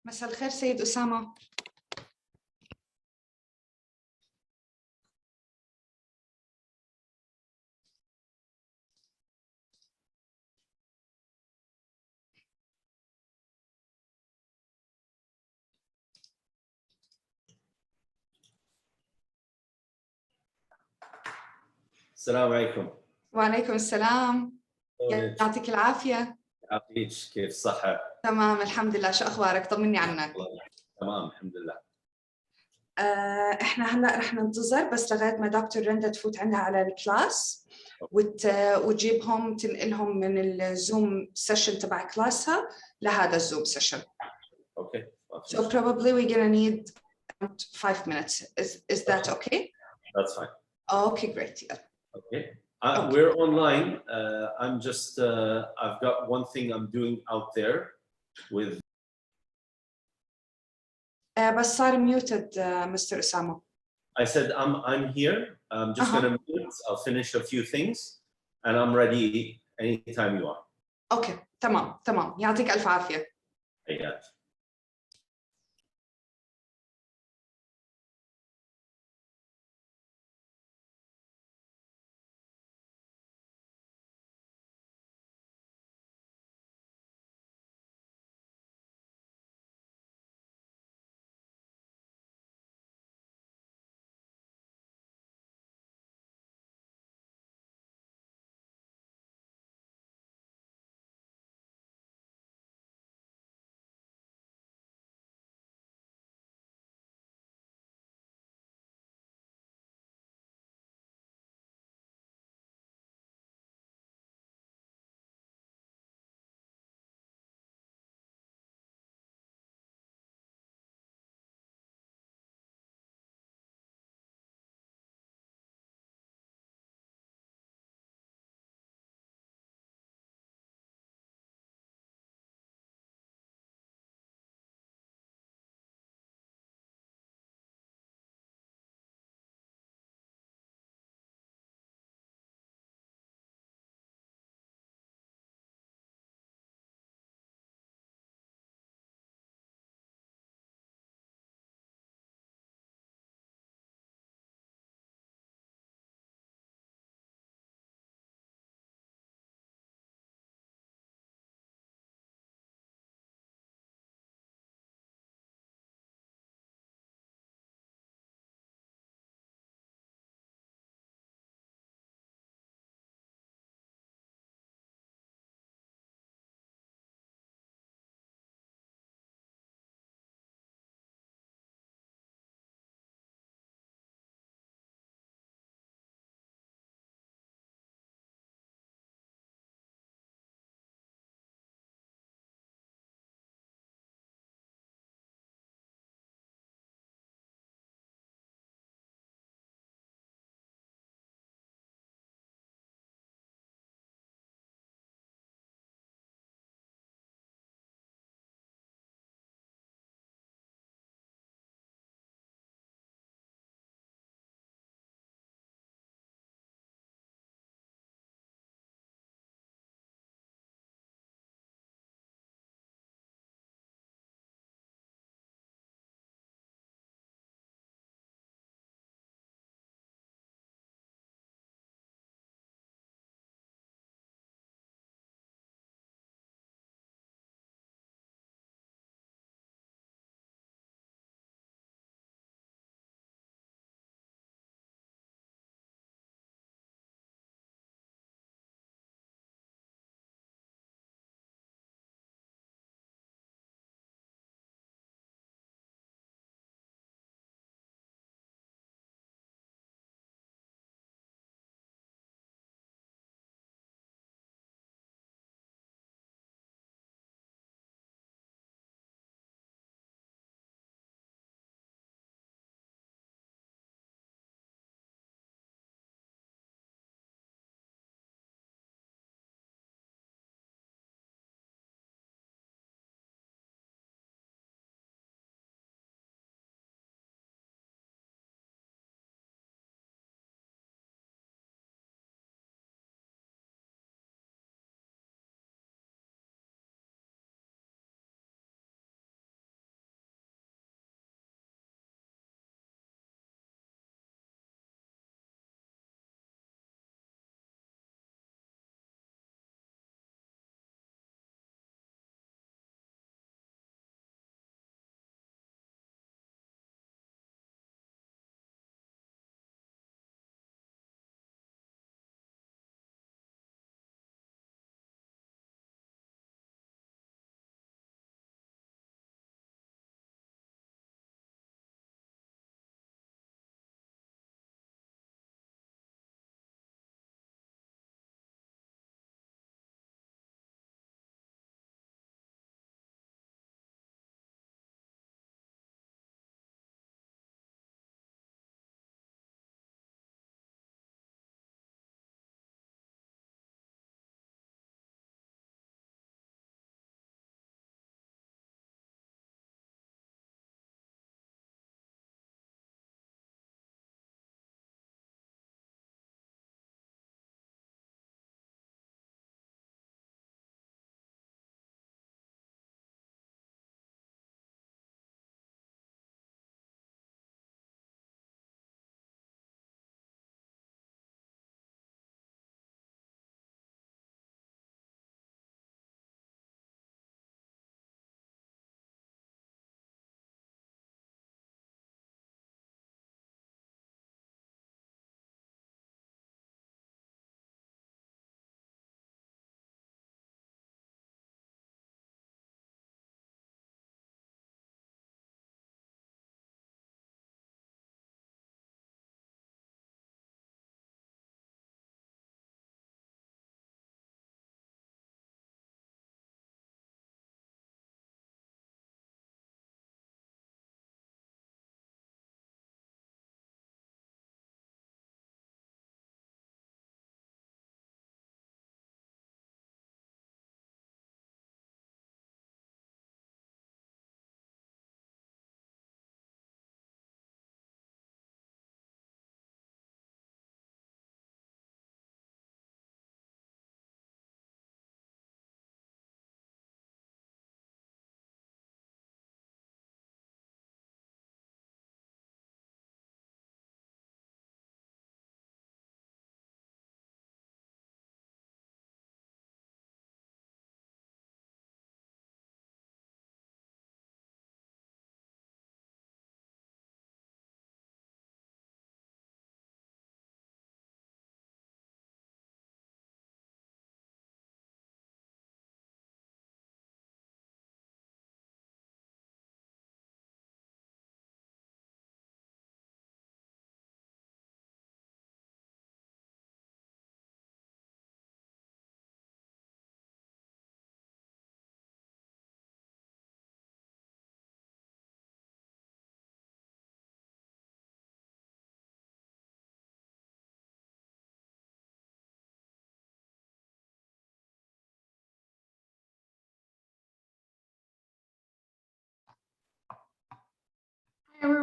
مساء الخير سيد أسامة. السلام عليكم. وعليكم السلام. يعطيك العافية. يعطيك، كيف الصحة؟ تمام الحمد لله، شو أخبارك؟ طمني عنك. تمام الحمد لله. إحنا هلأ رح ننتظر بس لغاية ما دكتور رندا تفوت عندها على الكلاس وتجيبهم تنقلهم من الزوم سيشن تبع كلاسها لهذا الزوم سيشن. Okay. So probably we're gonna need 5 minutes. Is that okay? That's fine. Okay, great. Yeah. Okay. We're online. I'm just, I've got one thing I'm doing out there with. بس صار muted, Mr. Osama. I said I'm here. I'm just gonna mute. I'll finish a few things, and I'm ready anytime you are. Okay. تمام. يعطيك ألف عافية. I got.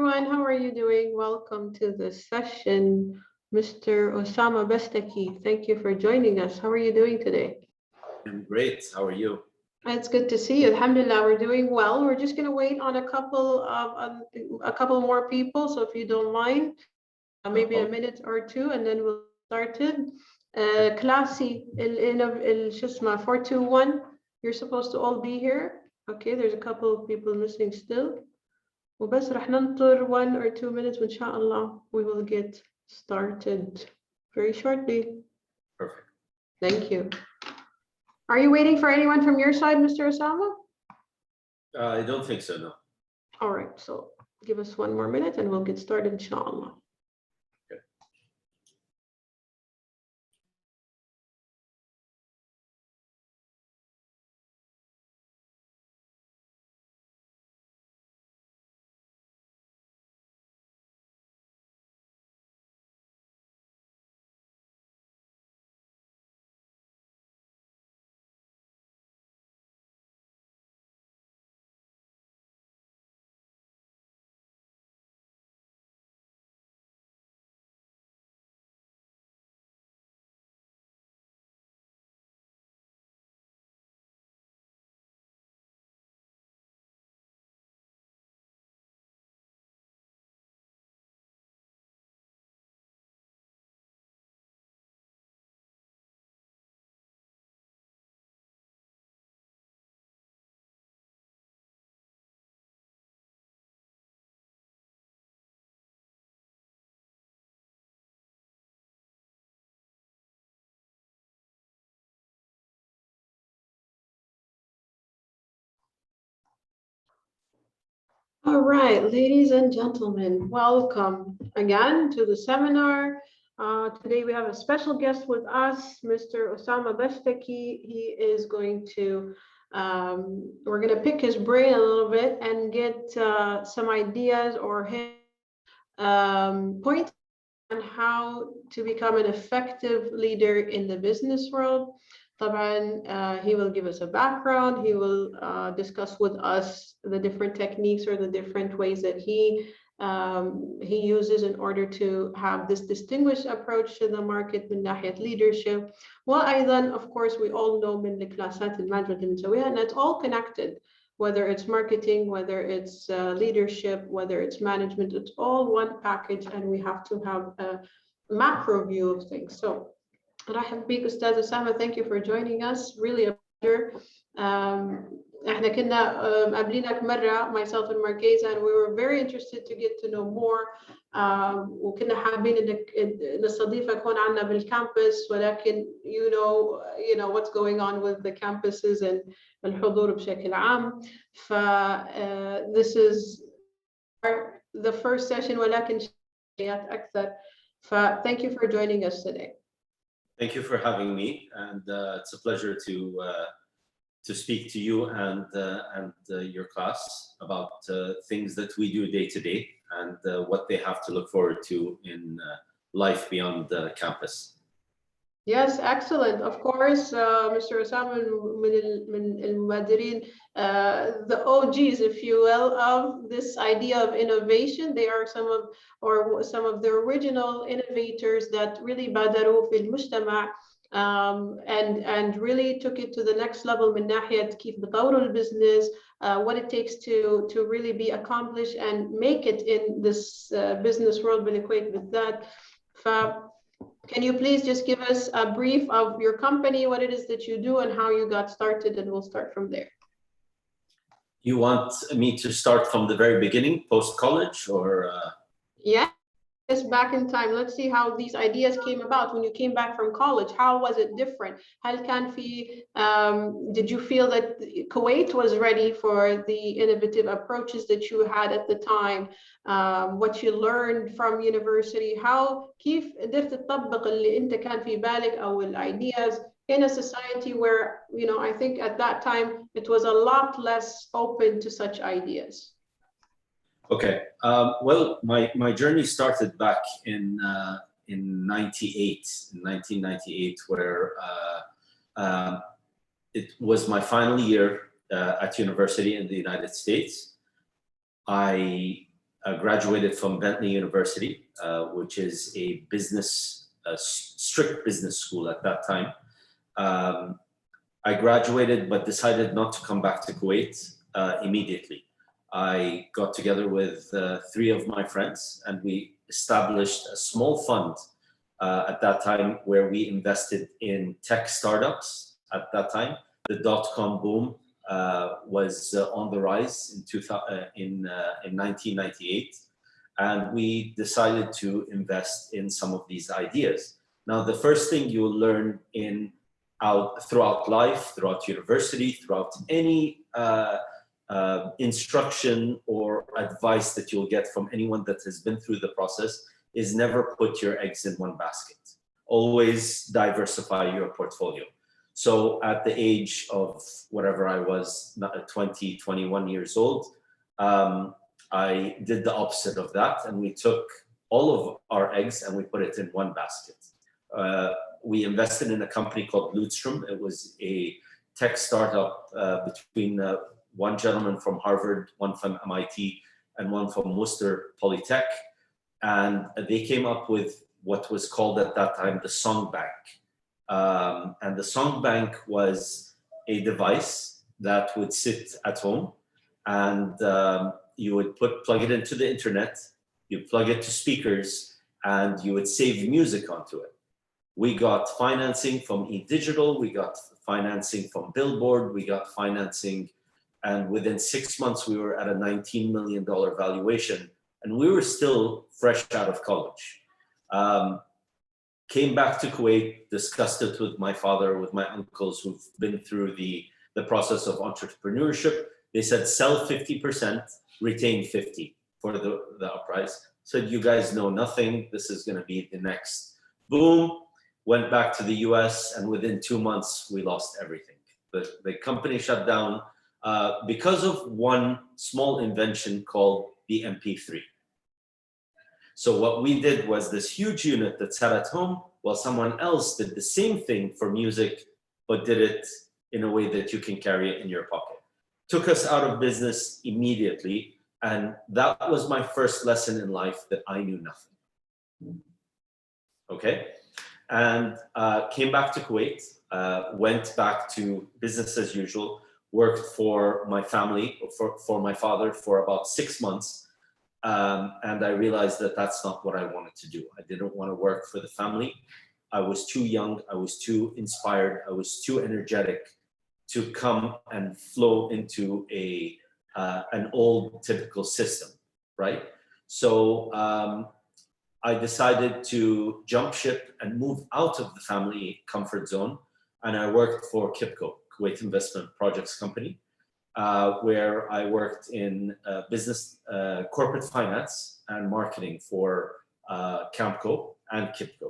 everyone. How are you doing? Welcome to the session. Mr. Osama Bastaki, thank you for joining us. How are you doing today? I'm great. How are you? It's good to see you. Alhamdulillah, we're doing well. We're just going to wait on a couple more people. So if you don't mind, maybe a minute or two, and then we'll start it. Classy, شو اسمه 421. You're supposed to all be here. Okay, there's a couple of people missing still. وبس رح ننطر 1 or 2 minutes وإن شاء الله we will get started very shortly. Perfect. Thank you. Are you waiting for anyone from your side, Mr. Osama? I don't think so, no. All right, so give us 1 more minute and we'll get started, inshallah. Okay. All right, ladies and gentlemen, welcome again to the seminar. Today we have a special guest with us, Mr. Osama Bastaki. He is going to, we're going to pick his brain a little bit and get some ideas or his points on how to become an effective leader in the business world. طبعا, he will give us a background. He will discuss with us the different techniques or the different ways that he uses in order to have this distinguished approach to the market من ناحية leadership. وأيضا, of course, we all know من الكلاسات المانجمنت اللي بنسويها and it's all connected. Whether it's marketing, whether it's leadership, whether it's management, it's all one package and we have to have a macro view of things. So, رحب بيك أستاذ أسامة. Thank you for joining us. Really a pleasure. احنا كنا قابلينك مرة myself and Marquesa and we were very interested to get to know more. وكنا حابين انك نستضيفك هون عنا بالكامبس ولكن you know what's going on with the campuses and الحضور بشكل عام. ف this is the first session ولكن شيئات أكثر. ف thank you for joining us today. Thank you for having me, and it's a pleasure to speak to you and your class about things that we do day to day and what they have to look forward to in life beyond the campus. Yes, excellent. Of course, Mr. Osama من المبادرين, the OGs, if you will, of this idea of innovation. They are some of the original innovators that really بادروا في المجتمع and really took it to the next level من ناحية كيف بيطوروا البزنس, what it takes to really be accomplished and make it in this business world بالكويت بالذات. Can you please just give us a brief of your company, what it is that you do and how you got started, and we'll start from there. You want me to start from the very beginning, post-college, or? Yeah, just back in time. Let's see how these ideas came about when you came back from college. How was it different? هل كان في, did you feel that Kuwait was ready for the innovative approaches that you had at the time? What you learned from university? How كيف قدرت تطبق اللي انت كان في بالك أو ideas in a society where, I think at that time it was a lot less open to such ideas? Okay. Well, my journey started back in 1998, where it was my final year at university in the United States. I graduated from Bentley University, which is a strict business school at that time. I graduated, but decided not to come back to Kuwait immediately. I got together with 3 of my friends, and we established a small fund at that time where we invested in tech startups. At that time, the dot-com boom was on the rise in 1998, and we decided to invest in some of these ideas. Now, the first thing you'll learn throughout life, throughout university, throughout any instruction or advice that you'll get from anyone that has been through the process is never put your eggs in one basket. Always diversify your portfolio. So at the age of whatever I was, 20, 21 years old, I did the opposite of that, and we took all of our eggs and we put it in one basket. We invested in a company called Lutstrom. It was a tech startup between one gentleman from Harvard, one from MIT, and one from Worcester Polytech. And they came up with what was called at that time the Song Bank. And the Song Bank was a device that would sit at home, and you would plug it into the internet, you plug it to speakers, and you would save music onto it. We got financing from eDigital, we got financing from Billboard, we got financing, and within 6 months we were at a $19 million valuation, and we were still fresh out of college. Came back to Kuwait, discussed it with my father, with my uncles who've been through the process of entrepreneurship. They said, sell 50%, retain 50 for the uprise. Said, you guys know nothing. This is going to be the next boom. Went back to the US, and within 2 months, we lost everything. The company shut down because of one small invention called the MP3. So what we did was this huge unit that sat at home while someone else did the same thing for music, but did it in a way that you can carry it in your pocket. Took us out of business immediately. And that was my first lesson in life, that I knew nothing. Okay. And came back to Kuwait, went back to business as usual, worked for my family, for my father for about 6 months. And I realized that that's not what I wanted to do. I didn't want to work for the family. I was too young. I was too inspired. I was too energetic to come and flow into an old typical system, right? So I decided to jump ship and move out of the family comfort zone. And I worked for KIPCO, Kuwait Investment Projects Company, where I worked in business, corporate finance and marketing for Campco and KIPCO.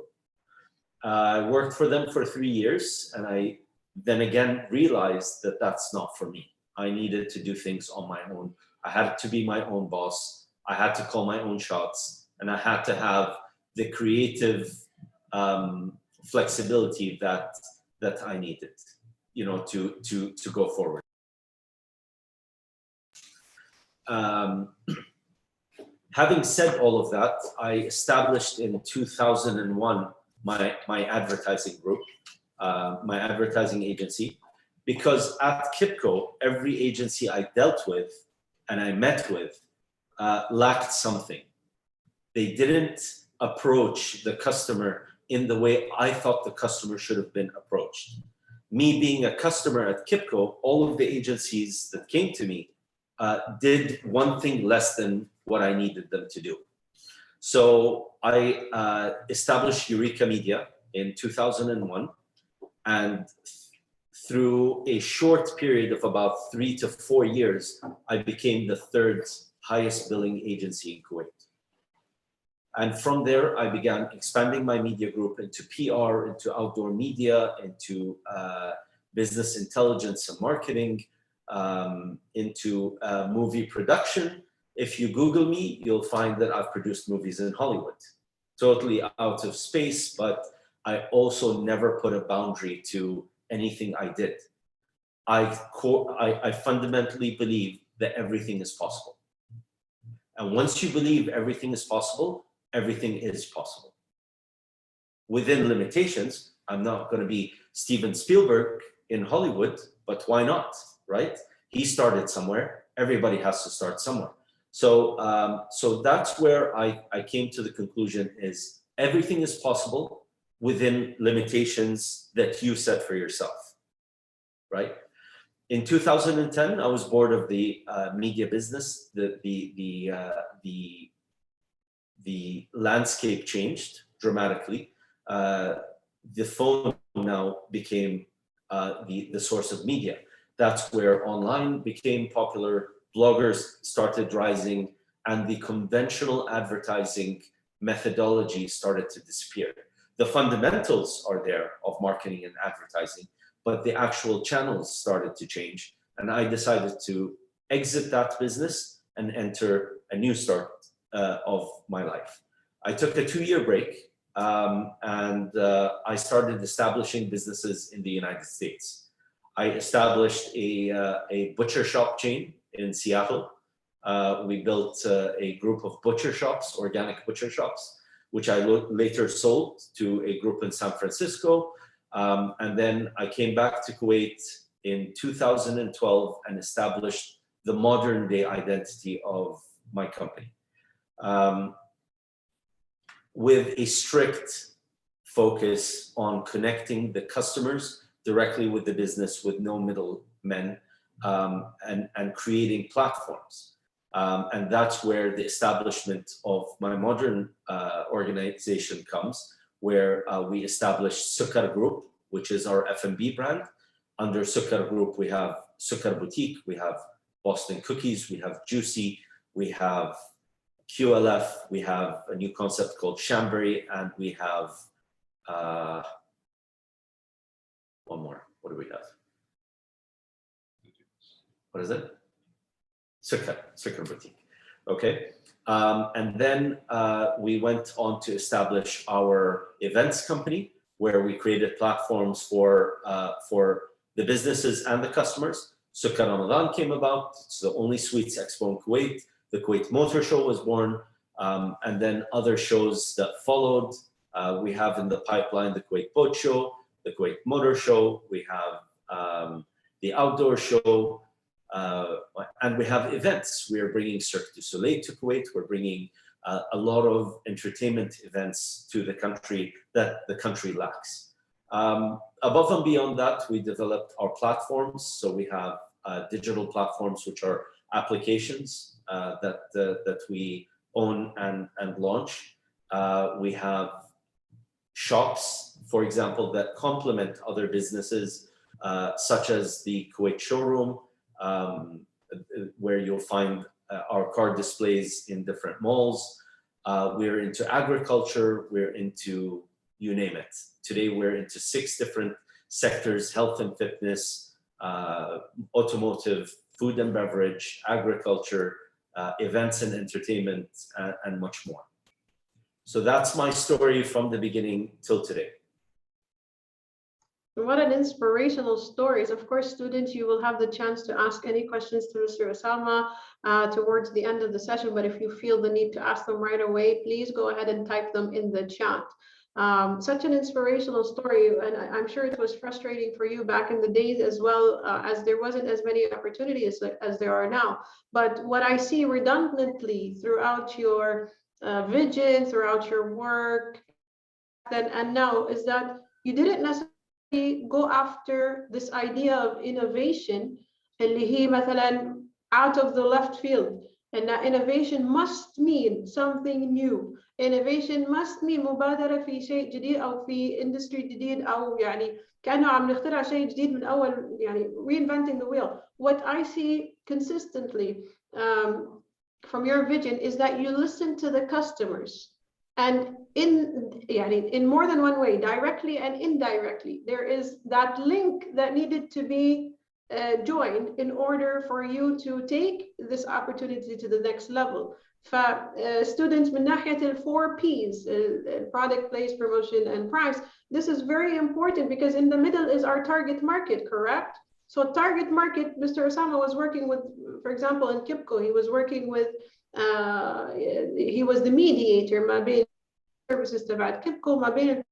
I worked for them for 3 years, and I then again realized that that's not for me. I needed to do things on my own. I had to be my own boss. I had to call my own shots, and I had to have the creative flexibility that I needed, you know, to go forward. Having said all of that, I established in 2001 my advertising group, my advertising agency, because at KIPCO, every agency I dealt with and I met with lacked something. They didn't approach the customer in the way I thought the customer should have been approached. Me being a customer at KIPCO, all of the agencies that came to me did one thing less than what I needed them to do. So I established Eureka Media in 2001, and through a short period of about 3 to 4 years, I became the 3rd highest billing agency in Kuwait. And from there, I began expanding my media group into PR, into outdoor media, into business intelligence and marketing, into movie production. If you Google me, you'll find that I've produced movies in Hollywood, totally out of space, but I also never put a boundary to anything I did. I fundamentally believe that everything is possible. And once you believe everything is possible, everything is possible. Within limitations, I'm not going to be Steven Spielberg in Hollywood, but why not, right? He started somewhere. Everybody has to start somewhere. So, so that's where I came to the conclusion is everything is possible within limitations that you set for yourself, right? In 2010, I was board of the media business. The landscape changed dramatically. The phone now became the source of media. That's where online became popular, bloggers started rising, and the conventional advertising methodology started to disappear. The fundamentals are there of marketing and advertising, but the actual channels started to change. And I decided to exit that business and enter a new start of my life. I took a 2-year break and I started establishing businesses in the United States. I established a butcher shop chain in Seattle. We built a group of butcher shops, organic butcher shops, which I later sold to a group in San Francisco. And then I came back to Kuwait in 2012 and established the modern day identity of my company. With a strict focus on connecting the customers directly with the business with no middlemen, and creating platforms. And that's where the establishment of my modern organization comes, where we established Sukkar Group, which is our F&B brand. Under Sukkar Group, we have Sukkar Boutique, we have Boston Cookies, we have Juicy, we have QLF, we have a new concept called Chambéry, and we have one more. What do we have? What is it? Sukkar Boutique. Okay. And then we went on to establish our events company, where we created platforms for the businesses and the customers. Sukkar Ramadan came about. It's the only sweets expo in Kuwait. The Kuwait Motor Show was born, and then other shows that followed. We have in the pipeline the Kuwait Boat Show, the Kuwait Motor Show. We have the Outdoor Show, and we have events. We are bringing Cirque du Soleil to Kuwait. We're bringing a lot of entertainment events to the country that the country lacks. Above and beyond that, we developed our platforms. So we have digital platforms, which are applications that we own and launch. We have shops, for example, that complement other businesses, such as the Kuwait showroom, where you'll find our car displays in different malls. We're into agriculture, we're into, you name it. Today we're into 6 different sectors: health and fitness, automotive, food and beverage, agriculture, events and entertainment, and much more. So that's my story from the beginning till today. What an inspirational story. Of course, students, you will have the chance to ask any questions to Mr. Osama towards the end of the session, but if you feel the need to ask them right away, please go ahead and type them in the chat. Such an inspirational story, and I'm sure it was frustrating for you back in the days as well, as there wasn't as many opportunities as there are now. But what I see redundantly throughout your vision, throughout your work then and now, is that you didn't necessarily go after this idea of innovation اللي هي مثلا out of the left field, and that innovation must mean something new. Innovation must mean مبادرة في شيء جديد أو في industry جديد، أو يعني كأنه عم نخترع شيء جديد من أول، يعني reinventing the wheel. What I see consistently from your vision is that you listen to the customers, and in more than one way, directly and indirectly, there is that link that needed to be joined in order for you to take this opportunity to the next level. Students من ناحية the 4 P's, product, place, promotion, and price, this is very important because in the middle is our target market, correct? So target market, Mr. Osama was working with, for example, in Kipco, he was working with he was the mediator ما بين services تبعت كيبكو وما بين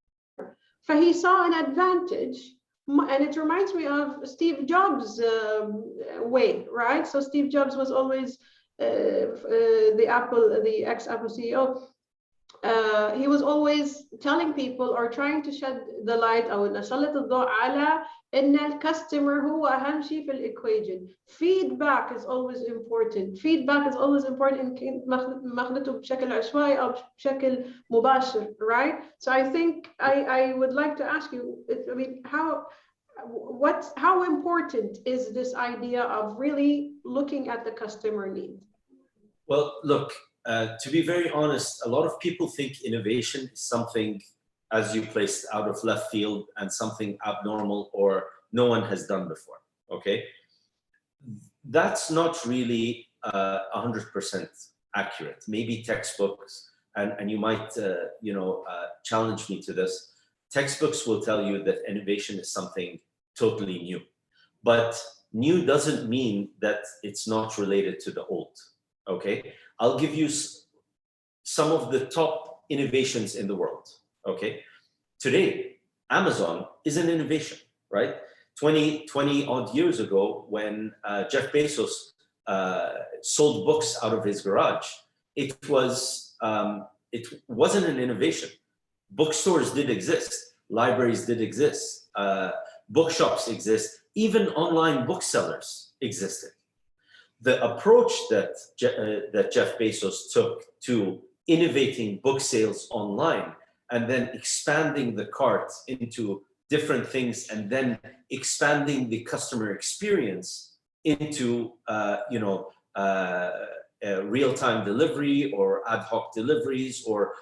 فhe saw an advantage. And it reminds me of Steve Jobs' way, right? So Steve Jobs was always the ex-Apple CEO. He was always telling people or trying to shed the light أو نسلط الضوء على إن الكاستمر هو أهم شيء في الإيكويجن. Feedback is always important. Feedback is always important إن كنت ماخذته بشكل عشوائي أو بشكل مباشر, right? So I think I would like to ask you, I mean, how important is this idea of really looking at the customer need? Well, look, to be very honest, a lot of people think innovation is something, as you placed, out of left field and something abnormal or no one has done before, okay? That's not really 100% accurate. Maybe textbooks, and you might challenge me to this, textbooks will tell you that innovation is something totally new. But new doesn't mean that it's not related to the old. Okay, I'll give you some of the top innovations in the world. Okay, today, Amazon is an innovation, right? 20 odd years ago, when Jeff Bezos sold books out of his garage, it wasn't an innovation. Bookstores did exist, libraries did exist, bookshops exist, even online booksellers existed. The approach that Jeff Bezos took to innovating book sales online and then expanding the cart into different things and then expanding the customer experience into real-time delivery or ad hoc deliveries or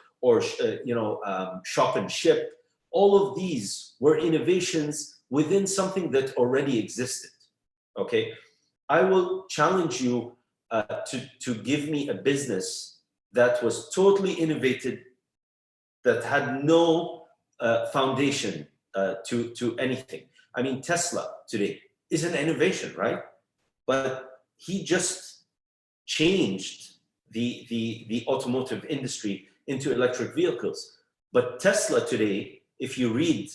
shop and ship, all of these were innovations within something that already existed. Okay. I will challenge you to give me a business that was totally innovated, that had no foundation to anything. I mean, Tesla today is an innovation, right? But he just changed the automotive industry into electric vehicles. But Tesla today, if you read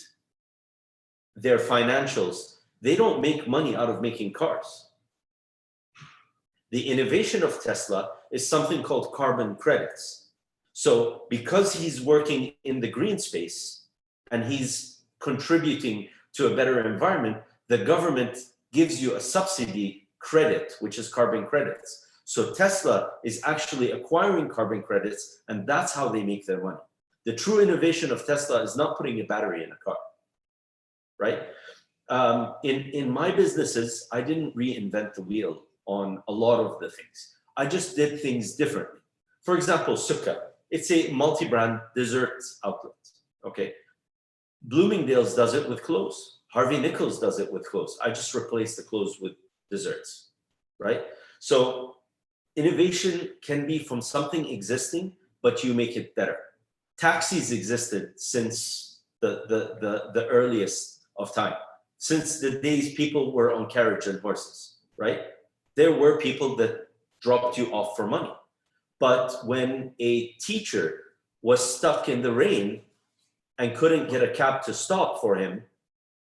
their financials, they don't make money out of making cars. The innovation of Tesla is something called carbon credits. So because he's working in the green space and he's contributing to a better environment, the government gives you a subsidy credit, which is carbon credits. So Tesla is actually acquiring carbon credits, and that's how they make their money. The true innovation of Tesla is not putting a battery in a car, right? In my businesses, I didn't reinvent the wheel on a lot of the things. I just did things differently. For example, Sukkah, it's a multi-brand dessert outlet, okay? Bloomingdale's does it with clothes. Harvey Nichols does it with clothes. I just replaced the clothes with desserts, right? So innovation can be from something existing, but you make it better. Taxis existed since the earliest of time, since the days people were on carriage and horses, right? There were people that dropped you off for money. But when a teacher was stuck in the rain and couldn't get a cab to stop for him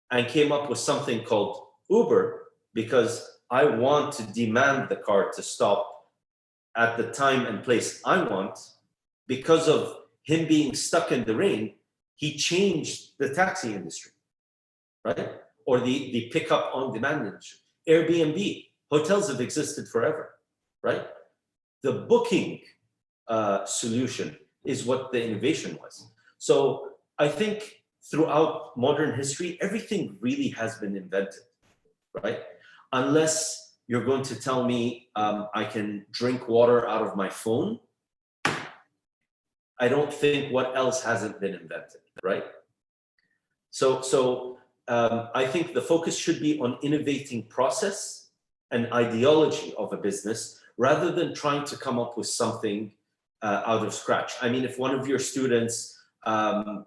and came up with something called Uber, because I want to demand the car to stop at the time and place I want, because of him being stuck in the rain, he changed the taxi industry, right? Or the pickup on demand industry. Airbnb, hotels have existed forever, right? The booking solution is what the innovation was. So I think throughout modern history, everything really has been invented, right? Unless you're going to tell me I can drink water out of my phone, I don't think what else hasn't been invented, right? So I think the focus should be on innovating process and ideology of a business rather than trying to come up with something out of scratch. I mean, if one of your students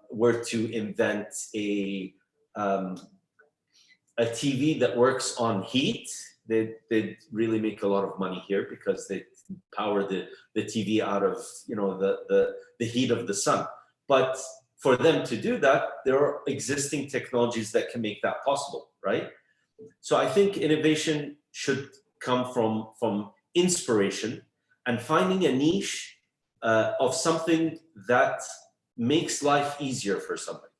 were to invent a TV that works on heat, they'd really make a lot of money here because power the TV out of, you know, the heat of the sun. But for them to do that, there are existing technologies that can make that possible, right? So I think innovation should come from inspiration and finding a niche of something that makes life easier for somebody.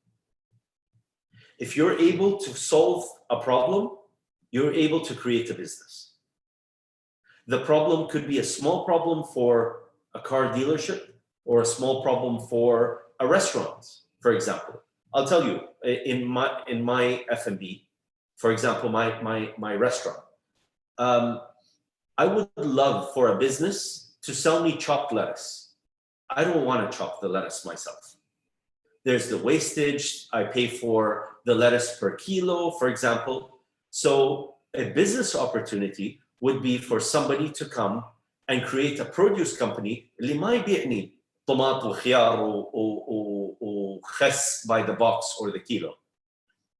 If you're able to solve a problem, you're able to create a business. The problem could be a small problem for a car dealership or a small problem for a restaurant, for example. I'll tell you, in my F&B, for example, my restaurant, I would love for a business to sell me chopped lettuce. I don't want to chop the lettuce myself. There's the wastage. I pay for the lettuce per kilo, for example. So a business opportunity would be for somebody to come and create a produce company اللي ما يبيعني طماط وخيار وخس by the box or the kilo,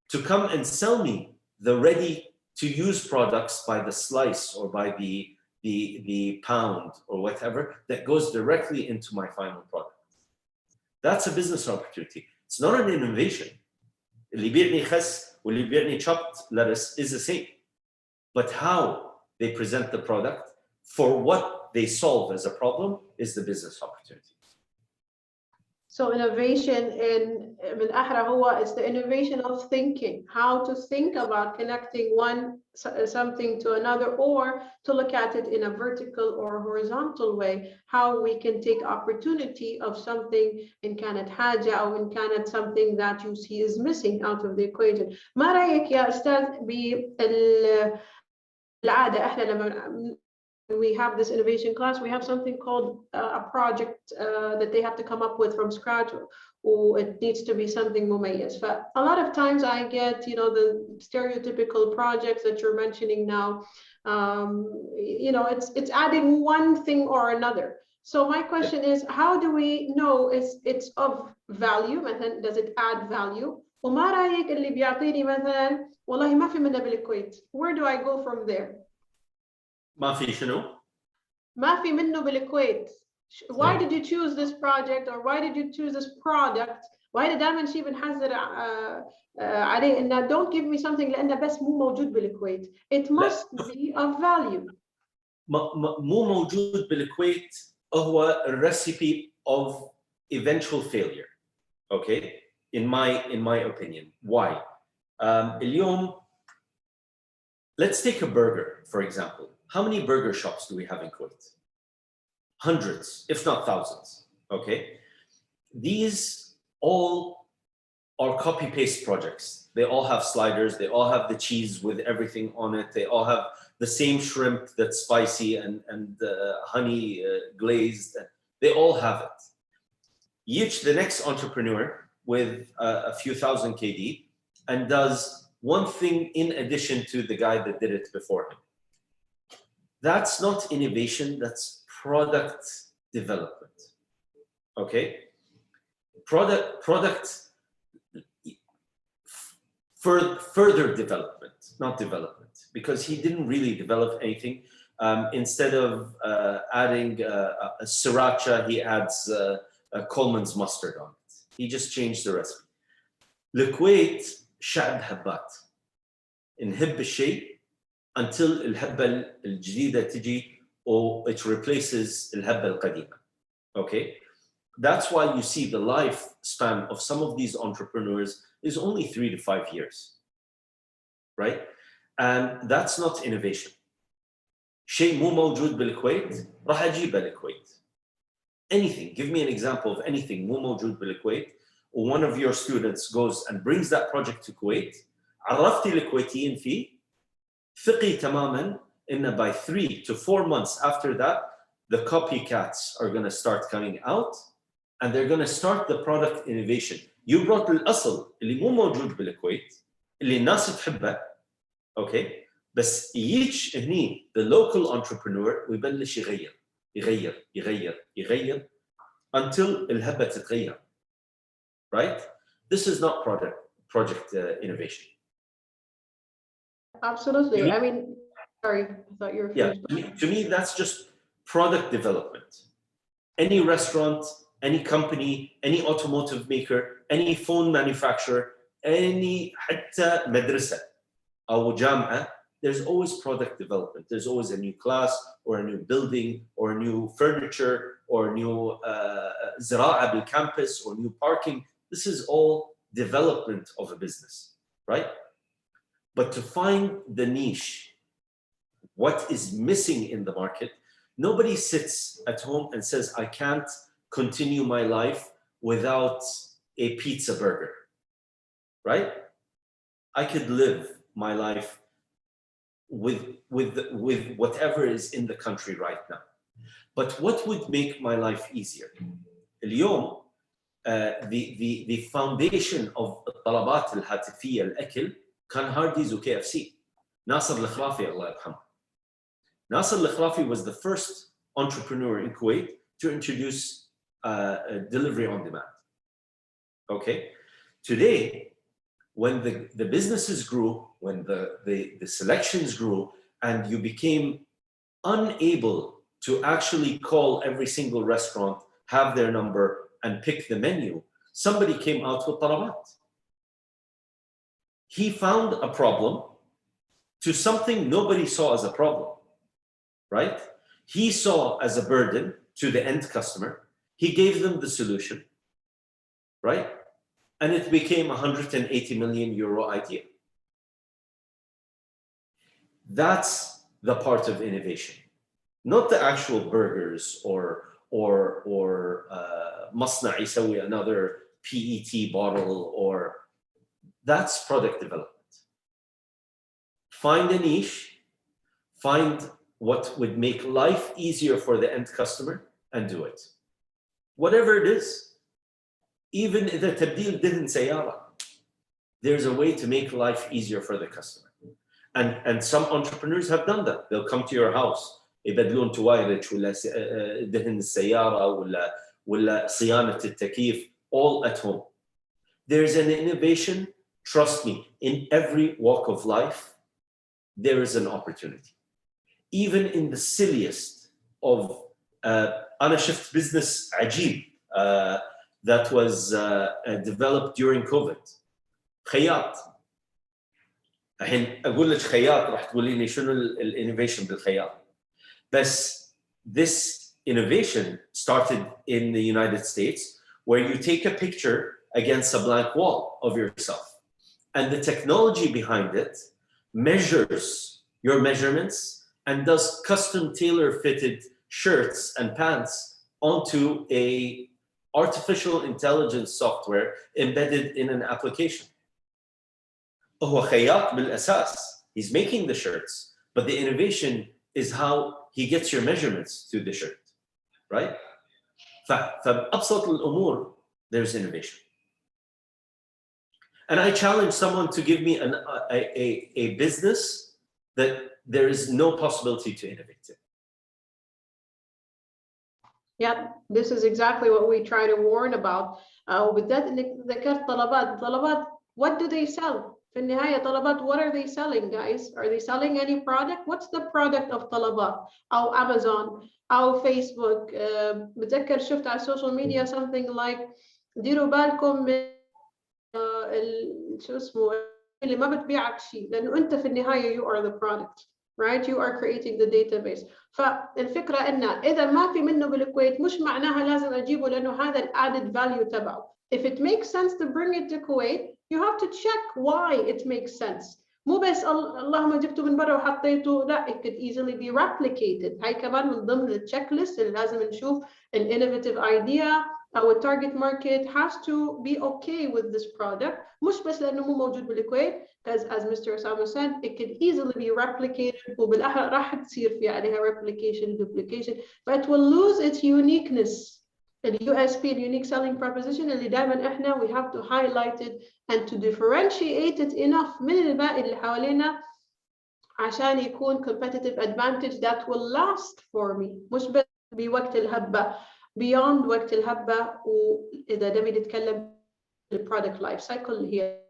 to come and sell me the ready to use products by the slice or by the pound or whatever that goes directly into my final product. That's a business opportunity. It's not an innovation. اللي يبيعني خس واللي يبيعني chopped lettuce is the same. But how they present the product for what they solve as a problem is the business opportunity. So innovation بالأحرى هو is the innovation of thinking, how to think about connecting something to another, or to look at it in a vertical or horizontal way, how we can take opportunity of something إن كانت حاجة أو إن كانت something that you see is missing out of the equation. ما رأيك يا أستاذ بالعادة إحنا لما we have this innovation class, we have something called a project that they have to come up with from scratch, or it needs to be something مميز. But a lot of times I get, you know, the stereotypical projects that you're mentioning now. You know, it's adding one thing or another. So my question is, how do we know it's of value? مثلا does it add value? وما رأيك اللي بيعطيني مثلا والله ما في منه بالكويت? Where do I go from there? ما في شنو؟ ما في منه بالكويت. Why did you choose this project, or why did you choose this product? Why did دائما شيء بنحذر عليه إنه don't give me something لأنه بس مو موجود بالكويت. It must be of value. مو موجود بالكويت هو recipe of eventual failure. Okay, in my opinion. Why? اليوم, let's take a burger, for example. How many burger shops do we have in Kuwait? Hundreds, if not thousands, okay? These all are copy-paste projects. They all have sliders, they all have the cheese with everything on it, they all have the same shrimp that's spicy and honey glazed. They all have it. Each, the next entrepreneur with a few thousand KD and does one thing in addition to the guy that did it before him. That's not innovation, that's product development. Okay? Product further development, not development, because he didn't really develop anything. Instead of adding a sriracha, he adds Coleman's mustard on it. He just changed the recipe. الكويت شعب هبات. نهب الشيء until الهبة الجديدة تجي or it replaces الهبة القديمة. Okay? That's why you see the lifespan of some of these entrepreneurs is only 3 to 5 years. Right? And that's not innovation. شيء مو موجود بالكويت راح أجيبه للكويت. Anything, give me an example of anything مو موجود بالكويت, or one of your students goes and brings that project to Kuwait, عرفتي الكويتيين فيه, ثقي تماماً إن by 3 to 4 months after that, the copycats are going to start coming out and they're going to start the product innovation. You brought الأصل اللي مو موجود بالكويت, اللي الناس تحبه, okay? بس يجيش هني the local entrepreneur ويبلش يغير until الهبة تتغير. Right? This is not project innovation. Absolutely. I mean, sorry, I thought you were finished. Yeah, to me, that's just product development. Any restaurant, any company, any automotive maker, any phone manufacturer, any حتى مدرسة أو جامعة, there's always product development. There's always a new class or a new building or a new furniture or a new زراعة بالcampus or new parking. This is all development of a business, right? But to find the niche, what is missing in the market, nobody sits at home and says, I can't continue my life without a pizza burger, right? I could live my life with whatever is in the country right now. But what would make my life easier? اليوم the foundation of الطلبات الهاتفية الأكل كان هارديز وكي اف سي. ناصر الخرافي الله يرحمه. Nasser al-Khrafi was the first entrepreneur in Kuwait to introduce delivery on demand. Okay, today, when the businesses grew, when the selections grew, and you became unable to actually call every single restaurant, have their number, and pick the menu, somebody came out with talabat. He found a problem to something nobody saw as a problem. Right? He saw as a burden to the end customer. He gave them the solution, right? And it became a 180 million euro idea. That's the part of innovation, not the actual burgers or مصنع يسوي another PET bottle, or that's product development. Find a niche, find what would make life easier for the end customer and do it. Whatever it is, even the تبديل دهن سيارة, there's a way to make life easier for the customer. And some entrepreneurs have done that. They'll come to your house, يبدلون توايرج ولا دهن السيارة ولا صيانة التكييف, all at home. There's an innovation, trust me, in every walk of life, there is an opportunity. Even in the silliest of أنا شفت business عجيب that was developed during COVID. خياط. الحين أقول لك خياط راح تقولي لي شنو الانوفيشن بالخياط. بس this innovation started in the United States, where you take a picture against a blank wall of yourself, and the technology behind it measures your measurements and does custom tailor-fitted shirts and pants onto a artificial intelligence software embedded in an application. هو خياط بالأساس. He's making the shirts, but the innovation is how he gets your measurements to the shirt, right? فبأبسط الأمور, there's innovation. And I challenge someone to give me a business that there is no possibility to innovate in. Yeah, this is exactly what we try to warn about. وبالذات انك ذكرت طلبات, what do they sell؟ في النهاية طلبات, what are they selling, guys? Are they selling any product? What's the product of طلبات أو Amazon أو Facebook? بتذكر شفت على السوشيال ميديا something like ديروا بالكم من شو اسمه اللي ما بتبيعك شيء, لأنه أنت في النهاية you are the product. Right? You are creating the database. فالفكرة إن إذا ما في منه بالكويت مش معناها لازم أجيبه لأنه هذا ال added value تبعه. If it makes sense to bring it to Kuwait, you have to check why it makes sense. مو بس اللهم جبته من برا وحطيته, لا, it could easily be replicated. هاي كمان من ضمن التشيك ليست اللي لازم نشوف an innovative idea. Our target market has to be okay with this product. مش بس لأنه مو موجود بالكويت, because as Mr. Osama said, it could easily be replicated. وبالآخر راح تصير في عليها replication, duplication, but it will lose its uniqueness. The USP, unique selling proposition, اللي دائما إحنا we have to highlight it and to differentiate it enough من الباقي اللي حوالينا عشان يكون competitive advantage that will last for me. مش بس بوقت الهبة, beyond وقت الهبة. وإذا نبي نتكلم البرودكت لايف سايكل اللي هي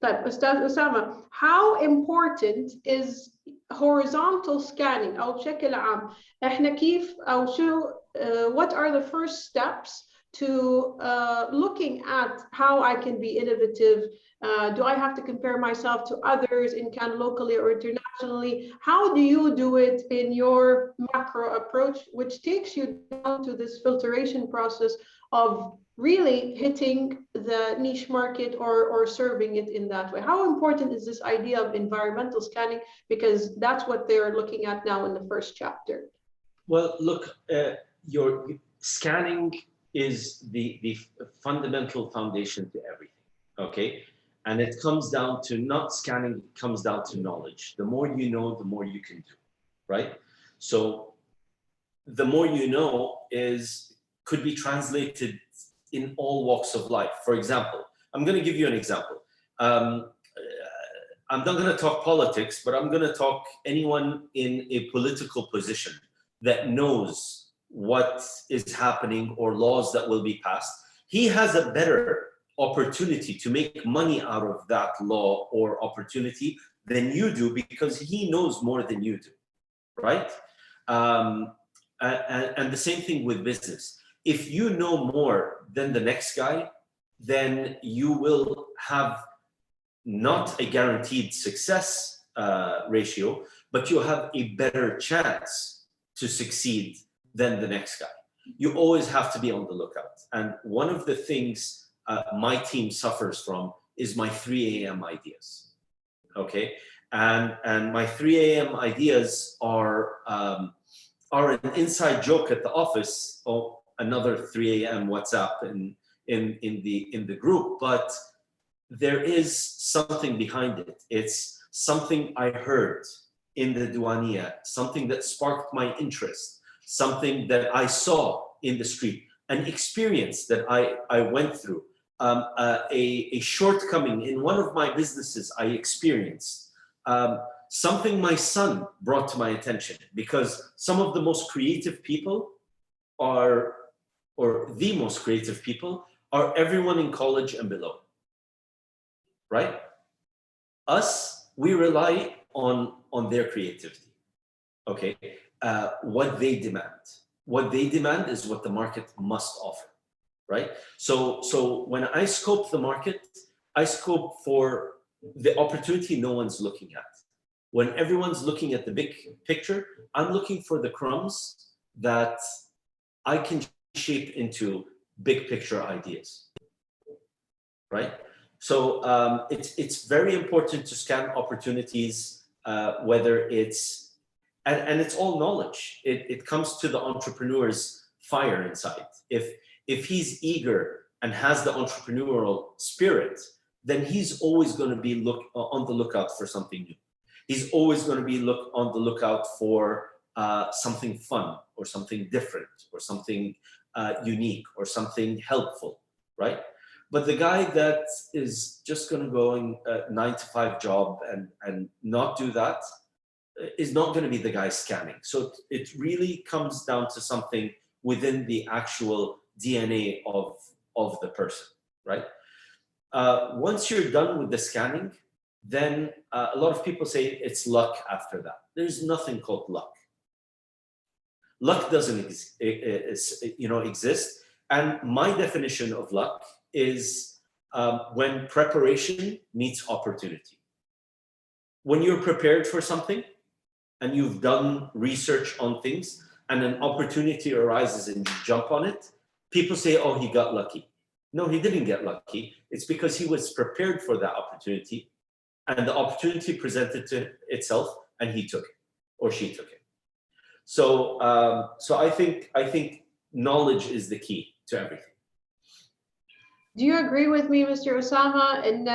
طيب أستاذ أسامة, how important is horizontal scanning أو بشكل عام إحنا كيف أو شو what are the first steps to looking at how I can be innovative? Do I have to compare myself to others in Canada locally or internationally? How do you do it in your macro approach, which takes you down to this filtration process of really hitting the niche market or serving it in that way? How important is this idea of environmental scanning? Because that's what they're looking at now in the first chapter. Well, look, your scanning is the fundamental foundation to everything, okay? And it comes down to not scanning, it comes down to knowledge. The more you know, the more you can do, right? So the more you know could be translated in all walks of life. For example, I'm going to give you an example. I'm not going to talk politics, but I'm going to talk anyone in a political position that knows what is happening or laws that will be passed. He has a better opportunity to make money out of that law or opportunity than you do because he knows more than you do, right? And the same thing with business. If you know more than the next guy, then you will have not a guaranteed success ratio, but you'll have a better chance to succeed than the next guy. You always have to be on the lookout. And one of the things my team suffers from is my 3 a.m. ideas, okay? And my 3 a.m. ideas are an inside joke at the office, or another 3 a.m. WhatsApp in the group, but there is something behind it. It's something I heard in the Duania, something that sparked my interest, something that I saw in the street, an experience that I went through, a shortcoming in one of my businesses I experienced, something my son brought to my attention, because some of the most creative people are everyone in college and below, right? Us, we rely on their creativity, okay? What they demand. What they demand is what the market must offer, right? So when I scope the market, I scope for the opportunity no one's looking at. When everyone's looking at the big picture, I'm looking for the crumbs that I can shape into big picture ideas, right? So it's very important to scan opportunities, whether it's, and it's all knowledge. It comes to the entrepreneur's fire inside. If he's eager and has the entrepreneurial spirit, then he's always going to be on the lookout for something new. He's always going to be on the lookout for something fun or something different or something unique or something helpful, right? But the guy that is just going to go in a 9-to-5 job and not do that is not going to be the guy scanning. So it really comes down to something within the actual DNA of the person, right? Once you're done with the scanning, then a lot of people say it's luck after that. There's nothing called luck. Luck doesn't exist. And my definition of luck is when preparation meets opportunity. When you're prepared for something and you've done research on things and an opportunity arises and you jump on it, people say, oh, he got lucky. No, he didn't get lucky. It's because he was prepared for that opportunity and the opportunity presented to itself and he took it or she took it. So I think knowledge is the key to everything. Do you agree with me, Mr. Osama? And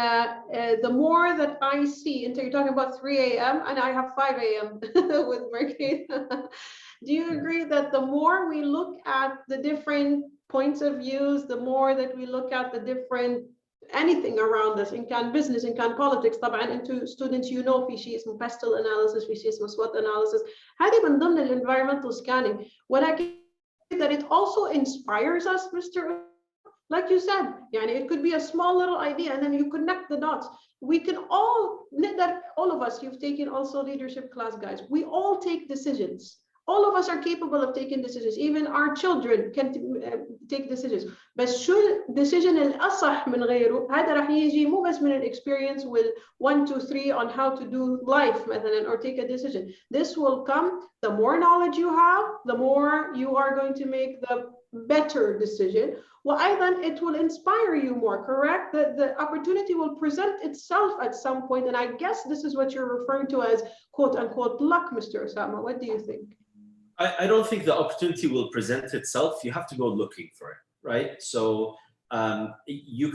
the more that I see, and you're talking about 3 a.m. and I have 5 a.m. with Mercade. Do you agree that the more we look at the different points of views, the more that we look at the different anything around us, in can business, in can politics, طبعا into students, you know, في شيء اسمه pestle analysis, في شيء اسمه SWOT analysis. هذه من ضمن environmental scanning. ولكن that it also inspires us, Mr. Like you said, it could be a small little idea and then you connect the dots. We can all, all of us, you've taken also leadership class, guys. We all take decisions. All of us are capable of taking decisions. Even our children can take decisions. بس شو decision الأصح من غيره هذا راح يجي مو بس من experience with 1, 2, 3 on how to do life مثلا or take a decision. This will come, the more knowledge you have, the more you are going to make the better decision. وأيضا it will inspire you more, correct? The opportunity will present itself at some point, and I guess this is what you're referring to as quote unquote luck, Mr. Osama. What do you think? I don't think the opportunity will present itself. You have to go looking for it, right? So you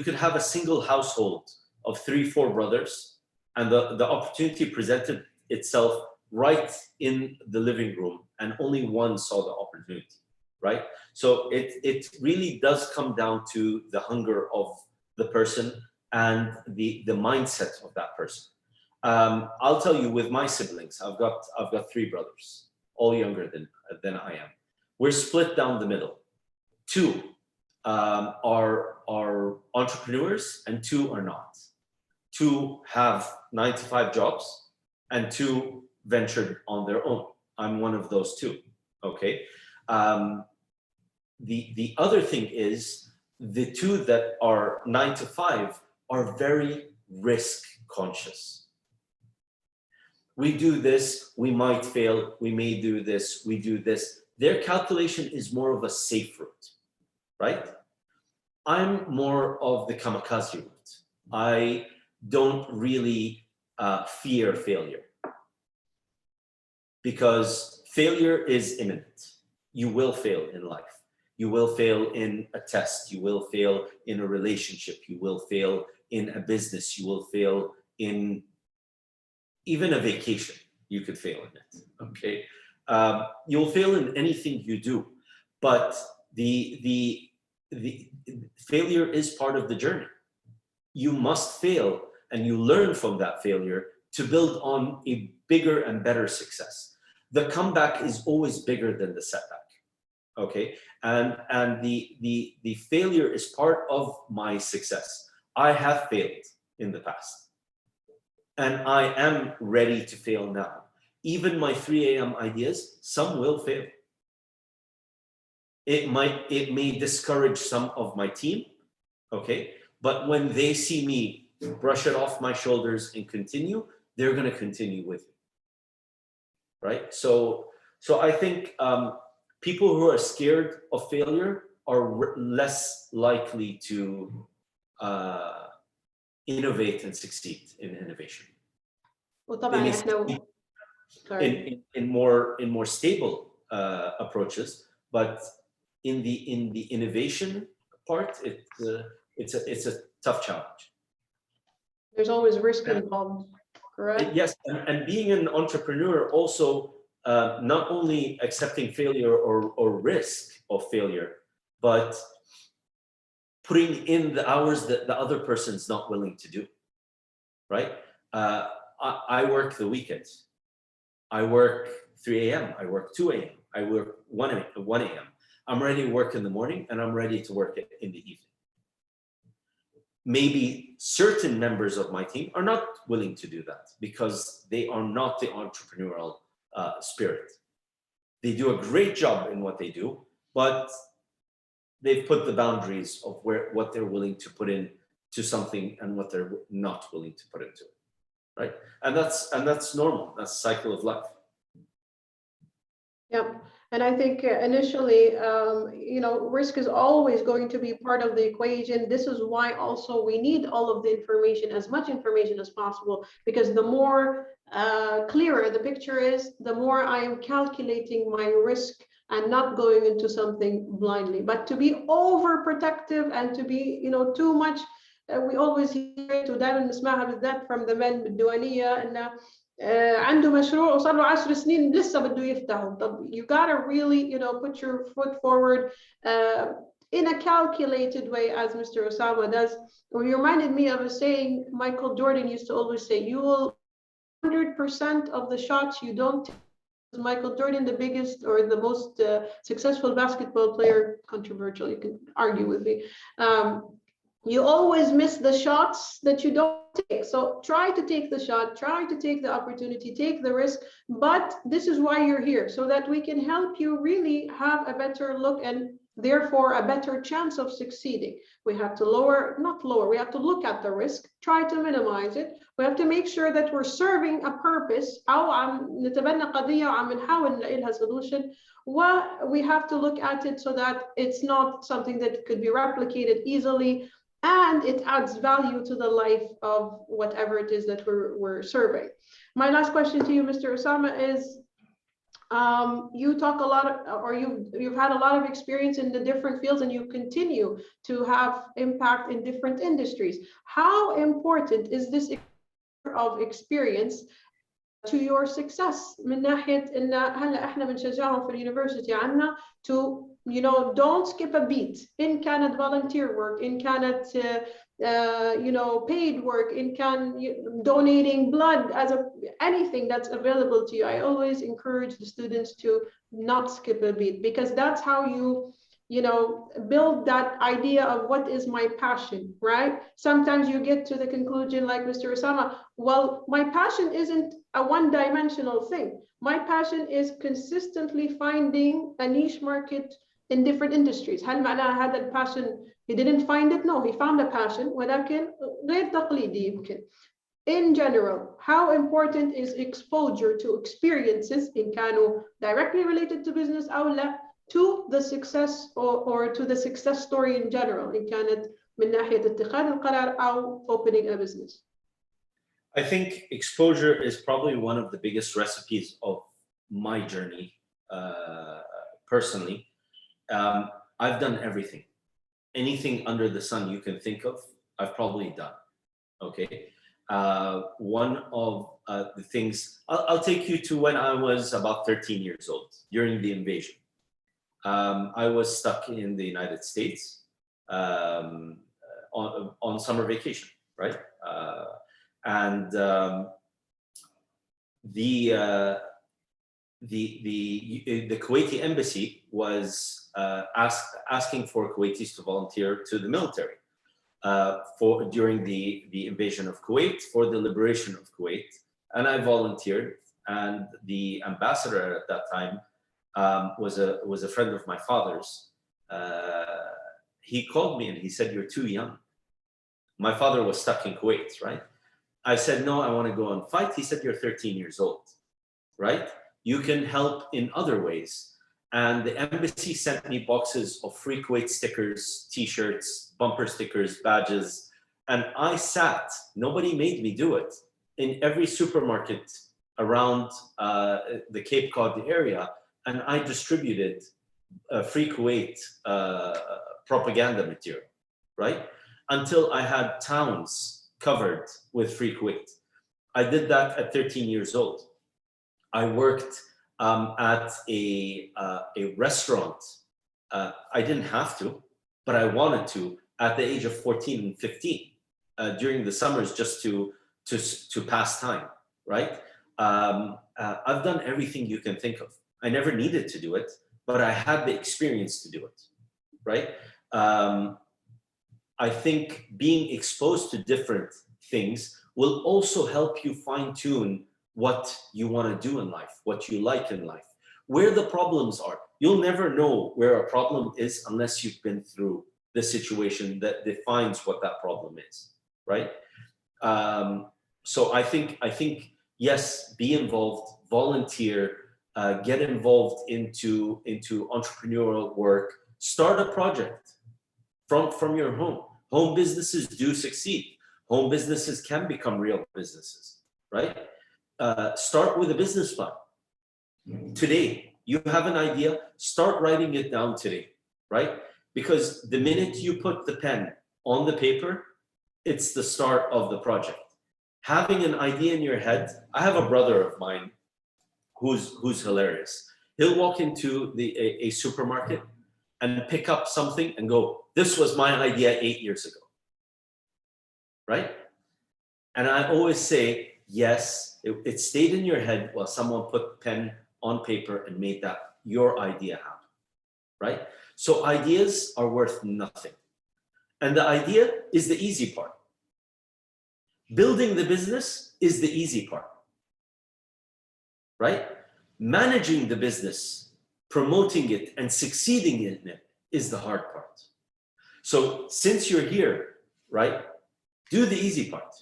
could have a single household of 3, 4 brothers, and the opportunity presented itself right in the living room, and only one saw the opportunity, right? So it really does come down to the hunger of the person and the mindset of that person. I'll tell you, with my siblings, I've got 3 brothers, all younger than I am. We're split down the middle. 2 are entrepreneurs and 2 are not. 2 have 9 to 5 jobs and 2 ventured on their own. I'm one of those 2, okay? The other thing is the 2 that are 9 to 5 are very risk conscious. We do this, we might fail, we may do this, we do this. Their calculation is more of a safe route, right? I'm more of the kamikaze route. I don't really fear failure, because failure is imminent. You will fail in life. You will fail in a test. You will fail in a relationship. You will fail in a business. You will fail in even a vacation. You could fail in it, okay? You'll fail in anything you do, but the failure is part of the journey. You must fail, and you learn from that failure to build on a bigger and better success. The comeback is always bigger than the setback, okay? And the failure is part of my success. I have failed in the past, and I am ready to fail now. Even my 3 a.m. ideas, some will fail. It may discourage some of my team, okay? But when they see me brush it off my shoulders and continue, they're going to continue with me, right? So I think people who are scared of failure are less likely to innovate and succeed in innovation. وطبعا احنا in more stable approaches, but in the innovation part, it's a tough challenge. There's always risk involved, correct? Yes, and being an entrepreneur also, not only accepting failure or risk of failure, but putting in the hours that the other person's not willing to do, right? I work the weekends. I work 3 a.m. I work 2 a.m. I work 1 a.m. I'm ready to work in the morning, and I'm ready to work in the evening. Maybe certain members of my team are not willing to do that because they are not the entrepreneurial spirit. They do a great job in what they do, but they've put the boundaries of what they're willing to put in to something and what they're not willing to put into it, right? And that's normal. That's the cycle of life. Yep. And I think initially, risk is always going to be part of the equation. This is why also we need all of the information, as much information as possible, because the more clearer the picture is, the more I am calculating my risk and not going into something blindly. But to be overprotective and to be, too much, we always hear to دائما نسمعها بالذات from the men بالديوانية إنه عنده مشروع وصار له 10 سنين لسه بده يفتحه. طب you gotta really, put your foot forward in a calculated way, as Mr. Osama does. You reminded me of a saying Michael Jordan used to always say: you will 100% of the shots you don't take Michael Jordan the biggest or the most successful basketball player? Controversial, you can argue with me. You always miss the shots that you don't take. So try to take the shot, try to take the opportunity, take the risk. But this is why you're here, so that we can help you really have a better look and therefore a better chance of succeeding. We have to we have to look at the risk, try to minimize it. We have to make sure that we're serving a purpose أو عم نتبنى قضية وعم نحاول نلاقي لها solution. We have to look at it so that it's not something that could be replicated easily, and it adds value to the life of whatever it is that we're serving. My last question to you, Mr. Osama, is you talk a lot, or you've had a lot of experience in the different fields, and you continue to have impact in different industries. How important is this of experience to your success? من ناحية إن هلا إحنا بنشجعهم في اليونيفرسيتي عنا to, you know, don't skip a beat. إن كانت volunteer work, إن كانت you know, paid work, in donating blood, as anything that's available to you. I always encourage the students to not skip a beat, because that's how you know, build that idea of what is my passion, right? Sometimes you get to the conclusion, like Mr. Osama, well, my passion isn't a one-dimensional thing. My passion is consistently finding a niche market in different industries. هل معناها هذا الباشن he didn't find it? No, he found a passion, ولكن غير تقليدي يمكن. In general, how important is exposure to experiences in كانوا directly related to business أو لا, to the success or to the success story in general, إن كانت من ناحية اتخاذ القرار أو opening a business? I think exposure is probably one of the biggest recipes of my journey. Personally, I've done everything. Anything under the sun you can think of, I've probably done. Okay. One of the things, I'll take you to when I was about 13 years old during the invasion. I was stuck in the United States on summer vacation, right? And the Kuwaiti embassy was asking for Kuwaitis to volunteer to the military during the invasion of Kuwait, for the liberation of Kuwait, and I volunteered. And the ambassador at that time was a friend of my father's. He called me and he said, "You're too young." My father was stuck in Kuwait, right? I said, "No, I want to go and fight." He said, "You're 13 years old, right? You can help in other ways." And the embassy sent me boxes of free Kuwait stickers, t-shirts, bumper stickers, badges. And I sat, nobody made me do it, in every supermarket around the Cape Cod area. And I distributed free Kuwait propaganda material, right? Until I had towns covered with free Kuwait. I did that at 13 years old. I worked at a restaurant. I didn't have to, but I wanted to at the age of 14 and 15 during the summers, just to pass time, right? I've done everything you can think of. I never needed to do it, but I had the experience to do it, right? I think being exposed to different things will also help you fine-tune what you want to do in life, what you like in life, where the problems are. You'll never know where a problem is unless you've been through the situation that defines what that problem is, right? So I think yes, be involved, volunteer, get involved into entrepreneurial work, start a project from your home. Home businesses do succeed. Home businesses can become real businesses, right? Start with a business plan. Today, you have an idea, start writing it down today, right? Because the minute you put the pen on the paper, it's the start of the project. Having an idea in your head, I have a brother of mine who's hilarious. He'll walk into a supermarket and pick up something and go, "This was my idea 8 years ago," right? And I always say, yes, it stayed in your head while someone put pen on paper and made that your idea happen, right? So ideas are worth nothing. And the idea is the easy part. Building the business is the easy part, right? Managing the business, promoting it, and succeeding in it is the hard part. So since you're here, right, do the easy part.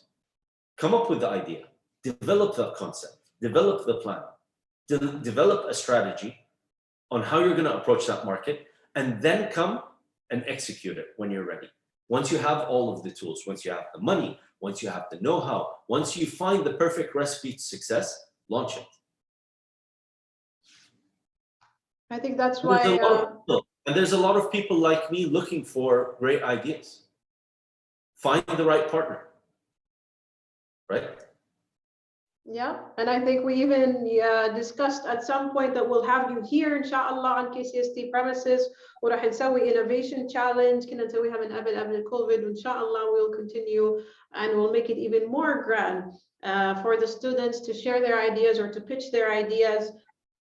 Come up with the idea, develop the concept, develop the plan, develop a strategy on how you're going to approach that market, and then come and execute it when you're ready. Once you have all of the tools, once you have the money, once you have the know-how, once you find the perfect recipe to success, launch it. I think that's why. And there's a lot of people like me looking for great ideas. Find the right partner, right? Yeah, and I think we even discussed at some point that we'll have you here inshallah on KCST premises وراح نسوي innovation challenge كنا نسويها من قبل COVID وإنشاءالله we'll continue and we'll make it even more grand for the students to share their ideas or to pitch their ideas.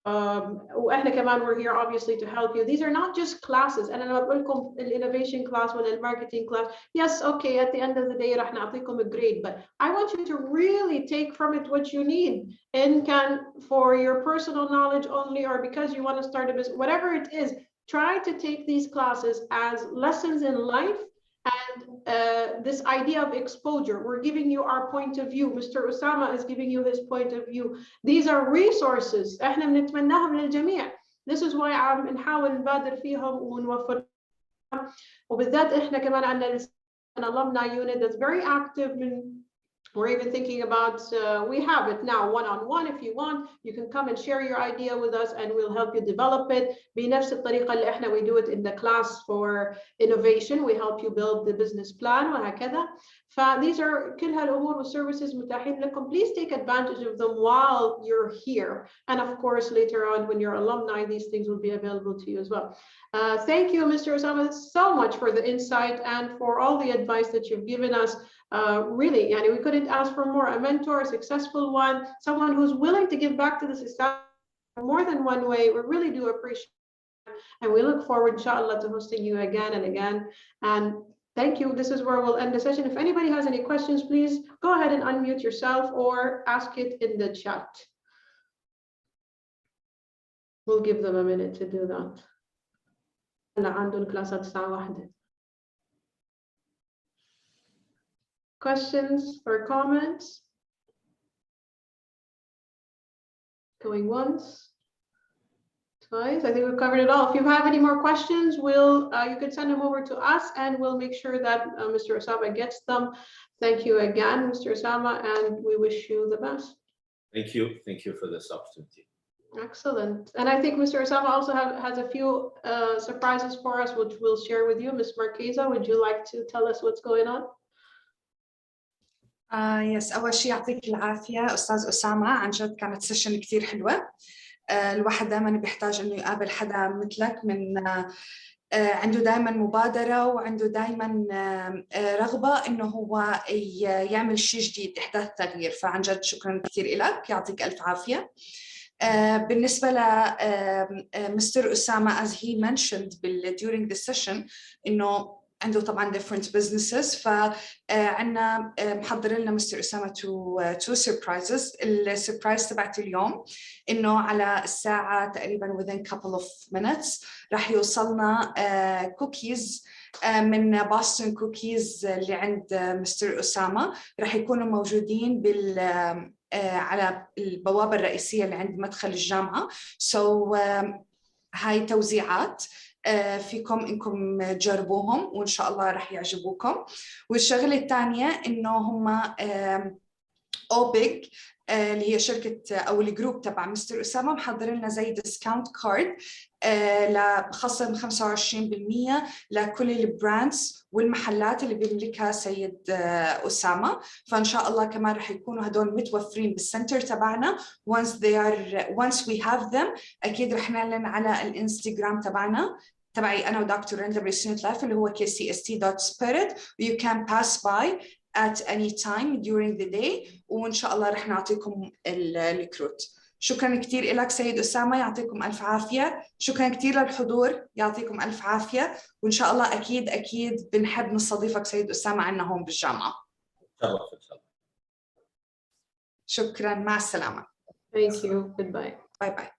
واحنا كمان we're here obviously to help you. These are not just classes. أنا لما بقول لكم innovation class ولا marketing class, yes, okay, at the end of the day راح نعطيكم a grade, but I want you to really take from it what you need and can for your personal knowledge only or because you want to start a business, whatever it is, try to take these classes as lessons in life. And this idea of exposure, we're giving you our point of view. Mr. Osama is giving you his point of view. These are resources. احنا بنتمناهم للجميع. This is why عم نحاول نبادر فيهم ونوفر. وبالذات احنا كمان عندنا an alumni unit that's very active. We're even thinking about, we have it now one-on-one. If you want, you can come and share your idea with us and we'll help you develop it. بنفس الطريقة اللي احنا we do it in the class for innovation. We help you build the business plan وهكذا. These are كل هالأمور والservices متاحين لكم. Please take advantage of them while you're here. And of course, later on when you're alumni, these things will be available to you as well. Thank you, Mr. Osama, so much for the insight and for all the advice that you've given us. Really, yani we couldn't ask for more. A mentor, a successful one, someone who's willing to give back to the society more than one way. We really do appreciate it. And we look forward, inshallah, to hosting you again and again. And thank you. This is where we'll end the session. If anybody has any questions, please go ahead and unmute yourself or ask it in the chat. We'll give them a minute to do that. Questions or comments? Going once, twice. I think we've covered it all. If you have any more questions, you can send them over to us and we'll make sure that Mr. Osama gets them. Thank you again, Mr. Osama, and we wish you the best. Thank you. Thank you for this opportunity. Excellent. And I think Mr. Osama also has a few surprises for us, which we'll share with you. Ms. Marquesa, would you like to tell us what's going on? يس أول شيء يعطيك العافية أستاذ أسامة، عن جد كانت سيشن كتير حلوة. الواحد دائما بيحتاج إنه يقابل حدا مثلك من عنده دائما مبادرة وعنده دائما رغبة إنه هو يعمل شيء جديد، إحداث تغيير. فعن جد شكرا كثير لك، يعطيك ألف عافية. بالنسبة ل Mr. Osama, as he mentioned during the session إنه عنده طبعا different businesses. فعنا محضر لنا Mr. Osama two surprises. السربرايز تبعت اليوم إنه على الساعة تقريبا within couple of minutes راح يوصلنا كوكيز من باستن كوكيز اللي عند Mr. Osama. راح يكونوا موجودين على البوابة الرئيسية اللي عند مدخل الجامعة. هاي توزيعات فيكم إنكم تجربوهم وإن شاء الله رح يعجبوكم. والشغلة الثانية إنه هم أوبيج اللي هي شركة أو الجروب تبع مستر أسامة محضر لنا زي ديسكاونت كارد لخصم 25% لكل البراندز والمحلات اللي بيملكها سيد أسامة. فإن شاء الله كمان رح يكونوا هدول متوفرين بالسنتر تبعنا. once we have them أكيد رح نعلن على الانستغرام تبعي أنا ودكتور رندا بريسيونت لايف اللي هو kcst.spirit. you can pass by at any time during the day وإن شاء الله رح نعطيكم الكروت. شكرا كثير لك سيد أسامة، يعطيكم ألف عافية. شكرا كثير للحضور، يعطيكم ألف عافية. وإن شاء الله أكيد بنحب نستضيفك سيد أسامة عنا هون بالجامعة. إن شاء الله. شكرا، مع السلامة. Thank you. Goodbye. باي باي.